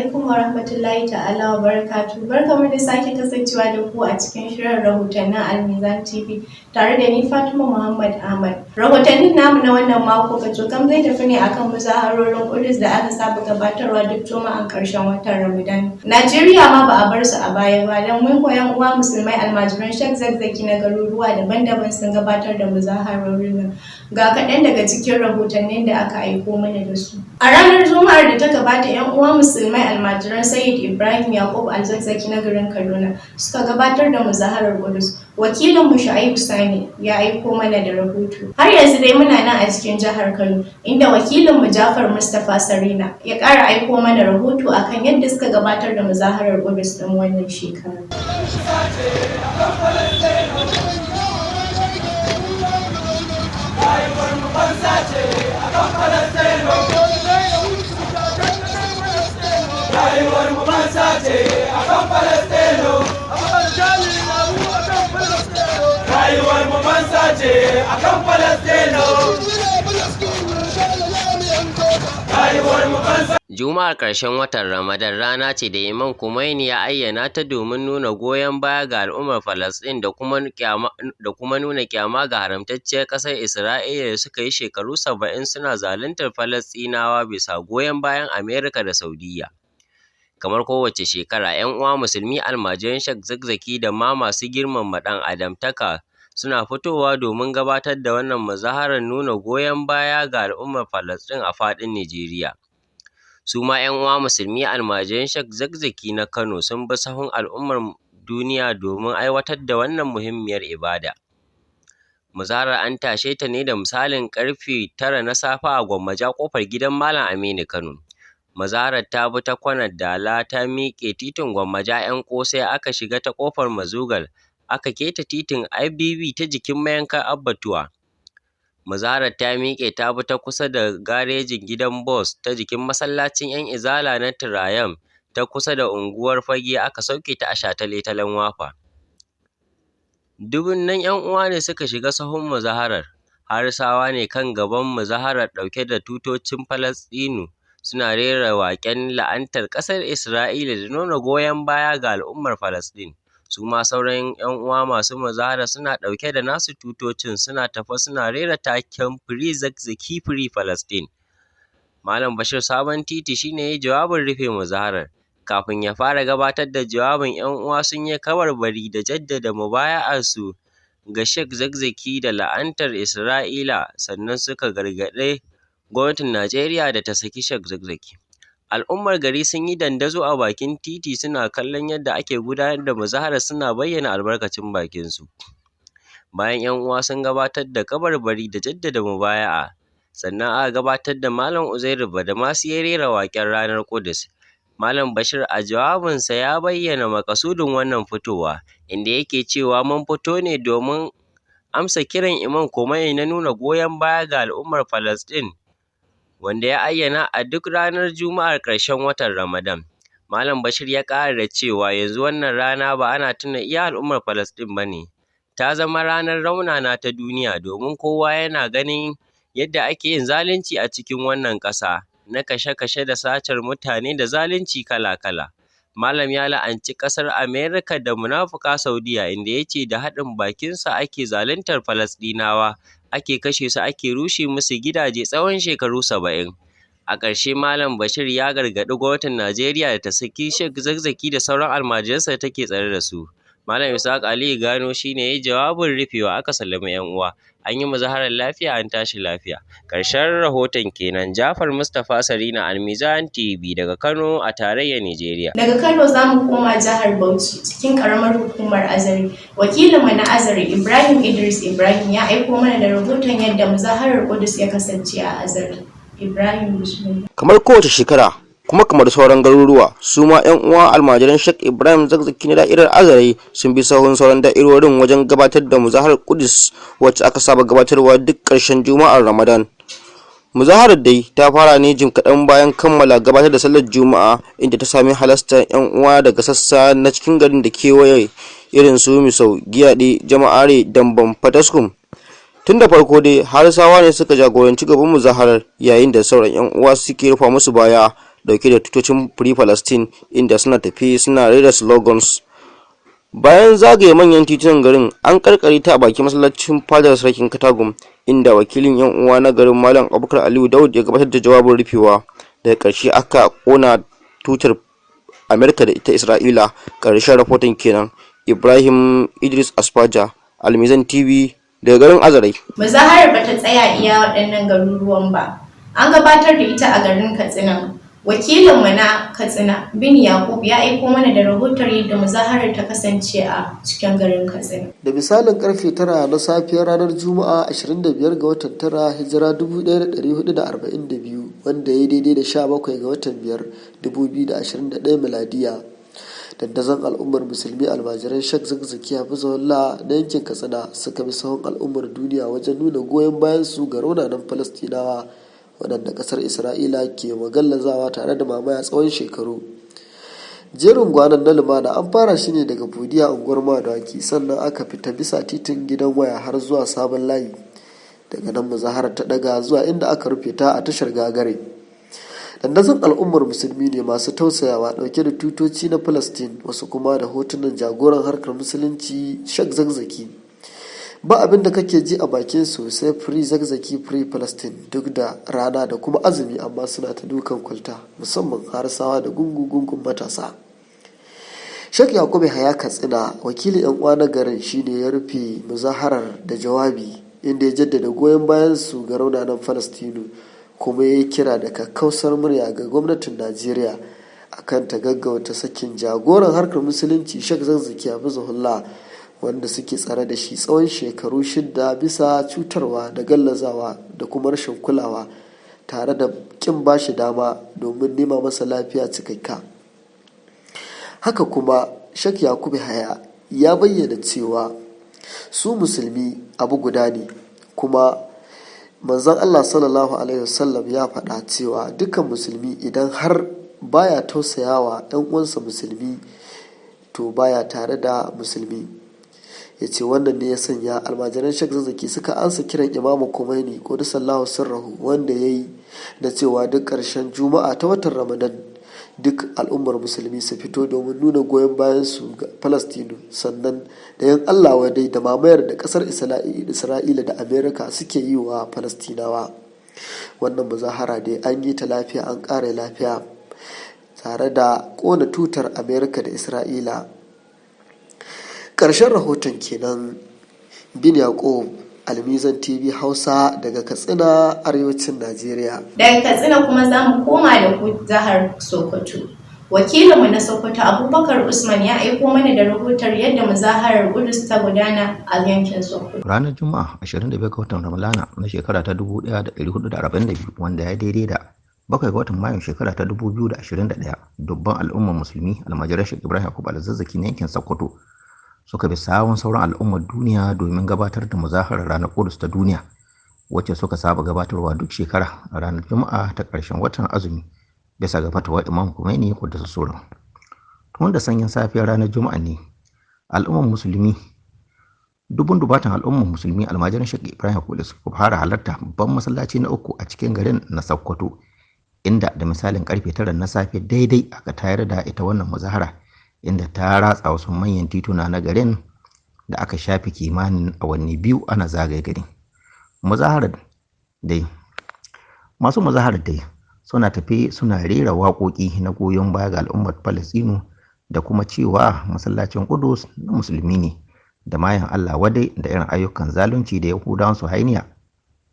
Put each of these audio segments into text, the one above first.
alaikum wa rahmatullahi ta'ala wa barakatuh. Barkamu da sake kasancewa da ku a cikin shirin rahotannin Almizan TV tare da ni Fatima Muhammad Ahmad. Rahotannin namu na wannan mako kam zai tafi ne akan muzaharorin Qudus da aka saba gabatarwa duk juma'an karshen watan Ramadan. Najeriya ma ba a bar su a baya ba dan mun koyan uwa musulmai almajiran Sheikh Zakzaki na garuruwa daban-daban sun gabatar da muzaharorin nan. Ga kaɗan daga cikin rahotannin da aka aiko mana da su. A ranar Juma'ar da ta gabata, 'yan uwa musulmai almajiran Sayyid Ibrahim Yaqub Al-Zakzaki na garin Kaduna suka gabatar da muzaharar Qudus. Wakilin mu Shu'aibu Sani ya aiko mana da rahoto. Har yanzu dai muna nan a cikin jihar Kano, inda wakilin mu Jafar Mustapha Sarina ya ƙara aiko mana rahoto akan yadda suka gabatar da muzaharar Qudus ɗin wannan shekara. Juma'ar ƙarshen watan Ramadan rana ce da Imam Khomeini ya ayyana ta domin nuna goyon baya ga al'ummar Falasɗin da kuma nuna ƙyama ga haramtacciyar ƙasar Isra'ila da suka yi shekaru 70 suna zaluntar Falasɗinawa bisa goyon bayan Amerika da Saudiyya. Kamar kowace shekara, 'yan uwa musulmi almajiran Sheikh Zakzaki da ma masu girmama ɗan adamtaka suna fitowa domin gabatar da wannan muzaharar nuna goyon baya ga al'ummar Falasɗin a faɗin Nijeriya. Su ma 'yan uwa musulmi almajiran Sheikh Zakzaki na Kano sun bi sahun al'ummar duniya domin aiwatar da wannan muhimmiyar ibada. Muzaharar an tashe ta ne da misalin ƙarfe 9 na safe a Gwammaja ƙofar gidan Malam Aminu Kano. Muzaharar ta bi ta Kwanar Dala ta miƙe titin Gwammaja 'yan ƙosai aka shiga ta ƙofar Mazugal aka keta titin IBB ta jikin mayankan Abbatuwa. Muzaharar ta miƙe ta bi ta kusa da garejin gidan bos ta jikin masallacin 'yan Izala na Tirayam ta kusa da unguwar Fage aka sauke ta a shataletalen Wafa. Dubunnan 'yan uwa ne suka shiga sahun muzaharar. Harisawa ne kan gaban muzaharar ɗauke da tutocin Falasɗinu suna rera waƙen la'antar ƙasar Isra'ila da nuna goyon baya ga al'ummar Falasɗin. Su ma sauran 'yan uwa masu muzahara suna ɗauke da nasu tutocin suna tafe suna rera taken Free Zakzaki Free Palestine. Malam Bashir Sabon Titi shine ya yi jawabin rufe muzaharar. Kafin ya fara gabatar da jawabin, 'yan uwa sun yi kabarbari da jaddada mubaya'arsu ga Sheikh Zakzaki da la'antar Isra'ila, sannan suka gargaɗe gwamnatin Najeriya da ta saki Sheikh Zakzaki. Al'ummar gari sun yi dandazo a bakin titi suna kallon yadda ake gudanar da muzaharar suna bayyana albarkacin bakinsu. Bayan 'yan uwa sun gabatar da kabarbari da jaddada mubaya'a, sannan aka gabatar da Malam Uzairu Badamasi ya rera waƙen ranar Qudus. Malam Bashir a jawabinsa ya bayyana maƙasudin wannan fitowa, inda yake cewa mun fito ne domin amsa kiran Imam Khomeini na nuna goyon baya ga al'ummar Falasɗin, wanda ya ayyana a duk ranar Juma'ar ƙarshen watan Ramadan. Malam Bashir ya ƙara da cewa yanzu wannan rana ba ana tuna iya al'ummar Falasɗin ba ne, ta zama ranar raunana ta duniya domin kowa yana ganin yadda ake yin zalunci a cikin wannan ƙasa na kashe-kashe da satar mutane da zalunci kala-kala. Malam ya la'anci ƙasar Amerika da munafuka Saudiyya, inda ya ce da haɗin bakinsa ake zaluntar Falasɗinawa, ake kashe su, ake rushe musu gidaje tsawon shekaru 70. A ƙarshe Malam Bashir ya gargaɗi gwamnatin Najeriya da ta saki Sheikh Zakzaki da sauran almajiransa da take tsare da su. Malam Ishaq Aliyu Gano shine ya yi jawabin rufewa aka sallami 'yan uwa. An yi muzaharar lafiya an tashi lafiya. Ƙarshen rahoton kenan. Jafar Mustapha Sarina, Almizan TV daga Kano a tarayyar Nijeriya. Daga Kano za mu koma jihar Bauchi cikin ƙaramar hukumar Azare. Wakilinmu na Azare Ibrahim Idris Ibrahim ya aiko mana da rahoton yadda muzaharar Qudus ya kasance a Azare. Ibrahim bismillah. Kamar kowace shekara kuma kamar sauran garuruwa, su ma 'yan uwa almajiran Sheikh Ibrahim Zakzaki na da'irar Azare sun bi sahun sauran da'irorin wajen gabatar da muzaharar Qudus wacce aka saba gabatarwa duk ƙarshen Juma'ar Ramadan. Muzaharar dai ta fara ne jim kaɗan bayan kammala gabatar da sallar Juma'a, inda ta sami halastar 'yan uwa daga sassa na cikin garin da kewaye irin su Misau, Giyaɗe, Jama'are, Dambam, Fataskum. Tun da farko dai Harisawa ne suka jagoranci gaban muzaharar, yayin da sauran 'yan uwa suke rufa musu baya dauke da tutocin Free Palestine, inda suna tafi suna rera slogans. Bayan zagaye manyan titunan garin, an karkare ta a bakin masallacin fadar sarkin Katagum, inda wakilin yan uwa na garin Malam Abubakar Aliyu Daud ya gabatar da jawabin rufewa. Daga ƙarshe aka kona tutar Amerika da ita Isra'ila. Ƙarshen rahoton kenan. Ibrahim Idris Asfaja, Almizan TV daga garin Azarai. Muzaharar bata tsaya iya waɗannan garuruwan ba. An gabatar da ita a garin Katsina. Wakilinmu na Katsina, Bin Yakub, ya aiko mana da rahoton yadda muzaharar ta kasance a cikin garin Katsina. Da misalin karfe 9 na safiyar ranar Juma'a 25 ga watan 9 hijira 1442 wanda ya daidai da 17 ga watan 5 2021 miladiya. Dandazon al'ummar musulmi almajiran Sheikh Zakzaki Hafizahullah na yankin Katsina suka bi sahun al'ummar duniya wajen nuna goyon bayan su ga raunanan Falastinawa waɗanda ƙasar Isra'ila ke magallazawa tare da mamaya tsawon shekaru. Jerin gwanon na lumana an fara shi ne daga Budiya unguwar Madawaki, sannan aka fita bisa titin gidan waya har zuwa Sabon Layi. Daga nan muzaharar ta daga zuwa inda aka rufe ta a tashar Gagare. Dandazon al'ummar musulmi ne masu tausayawa ɗauke da tutoci na Palestine, wasu kuma da hotunan jagoran harkar musulunci Sheikh Zakzaki. Ba abin da kake ji a bakin su sai Free Zakzaki, Free Palestine, duk da rana da kuma azumi, amma suna ta dukan kwalta, musamman harisawa da gungun matasa. Sheikh Yakubu Haya Katsina, wakilin yan uwa na garin, shine ya rufe muzaharar da jawabi, inda ya jaddada goyon bayan su ga raunanan Falastinu, kuma ya yi kira da kakkausar murya ga gwamnatin Najeriya akan ta gaggauta sakin jagoran harkar musulunci Sheikh Zakzaki Hafizahullah, wanda suke tsare da shi tsawon shekaru 6 bisa cutarwa da gallazawa da kuma rashin kulawa, tare da kin bashi dama domin nema masa lafiya cikakka. Haka kuma Sheikh Yakubu Haya ya bayyana cewa su musulmi abu guda ne, kuma manzon Allah sallallahu alaihi wasallam ya faɗa cewa dukkan musulmi idan har baya tausayawa ɗan uwansa musulmi to baya tare da musulmi. Ya ce wannan ne ya sanya almajiran Sheikh Zakzaki suka ansa kiran Imamu Khomeini Quddusallahu sirrahu, wanda ya yi da cewa duk ƙarshen Juma'a ta watan Ramadan duk al'ummar musulmi su fito domin nuna goyon bayan su ga Falastinu, sannan da yan Allah wadai da mamayar da ƙasar Isra'ila da Amerika suke yi wa Falastinawa. Wannan muzahara dai an yi ta lafiya, an ƙara lafiya, tare da ƙona tutar Amerika da Isra'ila. Ƙarshen rahoton kenan. Bin Yakub, Almizan TV Hausa daga Katsina, arewacin Najeriya. Daga Katsina kuma za mu koma da ku jihar Sokoto. Wakilinmu na Sokoto, Abubakar Usman, ya aiko mana da rahoton yadda muzaharar Ƙudus ta gudana a yankin Sokoto. Ranar Juma'a 25 ga watan Ramalana na shekara ta 1442, wanda ya daidai da 7 ga watan Mayun shekara ta 2021, dubban al'ummar musulmi almajiran Sheikh Ibrahim Yakub Al-Zakzaki na yankin Sokoto suka bi sawun sauran al'ummar duniya domin gabatar da muzaharar ranar Ƙudus ta duniya, wacce suka saba gabatarwa duk shekara a ranar Juma'a ta ƙarshen watan azumi, bisa ga fatawar Imam Khomeini Quddasa Sirruhu. Tun da sanyin safiyar ranar Juma'a ne al'ummar musulmi, dubun dubatan al'ummar musulmi almajiran Sheikh Ibrahim Yakub suka fara halarta babban masallaci na uku a cikin garin na Sokoto, inda da misalin karfe 9 na safe daidai aka tayar da ita wannan muzahara, inda ta ratsa wasu manyan tituna na garin da aka shafe kimanin awanni 2 ana zagaye garin. Masu muzaharar dai suna tafe suna rera waƙoƙi na goyon baya ga al'ummar Falastinu da kuma cewa masallacin Ƙudus na musulmi ne, da mayan Allah wadai da irin ayyukan zalunci da Yahudawan Suhainiya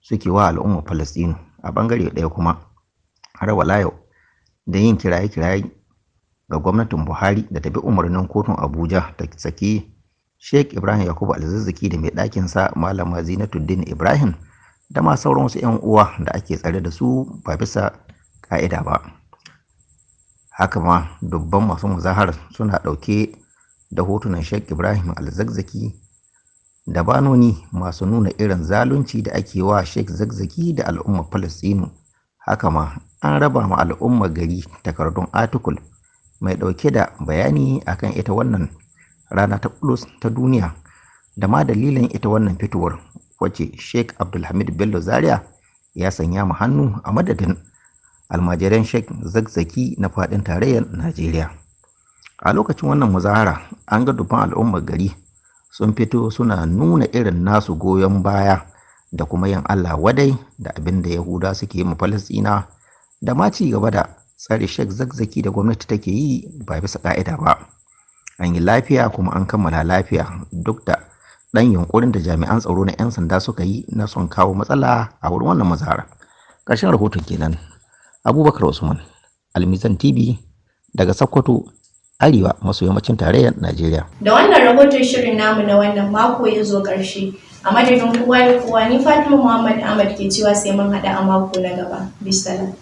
suke wa al'ummar Falastinu. A bangare ɗaya kuma har wala yau da yin kiraye-kiraye ga gwamnatin Buhari da ta bi umarnin kotun Abuja ta saki Sheikh Ibrahim Yakub Al-Zakzaki da mai ɗakinsa Malama Zinatuddin Ibrahim da ma sauran wasu 'yan uwa da ake tsare da su ba bisa ƙa'ida ba. Haka ma dubban masu muzahar suna ɗauke da hotunan Sheikh Ibrahim Al-Zakzaki da banoni masu nuna irin zalunci da ake wa Sheikh Zakzaki da al'ummar Falastinu. Haka ma an raba ma al'ummar gari takardun atikul mai ɗauke da bayani akan ita wannan rana ta Ƙudus ta duniya, da ma dalilin ita wannan fitowar, wacce Sheikh Abdulhamid Bello Zaria ya sanya mu hannu a madadin almajiran Sheikh Zakzaki na faɗin tarayyar Najeriya. A lokacin wannan muzahara an ga dubban al'ummar gari sun fito suna nuna irin nasu goyon baya da kuma yin Allah wadai da abin da Yahuda suke yi ma Falasɗinawa da ma ci gaba da tsare Sheikh Zakzaki da gwamnati take yi ba bisa ka'ida ba. An yi lafiya kuma an kammala lafiya duk da ɗan yunkurin da jami'an tsaro na 'yan sanda suka yi na son kawo matsala a wurin wannan muzahara. Ƙarshen rahoton kenan. Abubakar Usman, Almizan TV daga Sokoto, Arewa maso yammacin tarayyar Najeriya. Da wannan rahoton shirin namu na wannan mako ya zo ƙarshe. A madadin kowa da kowa, ni Fatima Muhammad Ahmad ke cewa sai mun haɗa a mako na gaba. Bisalam.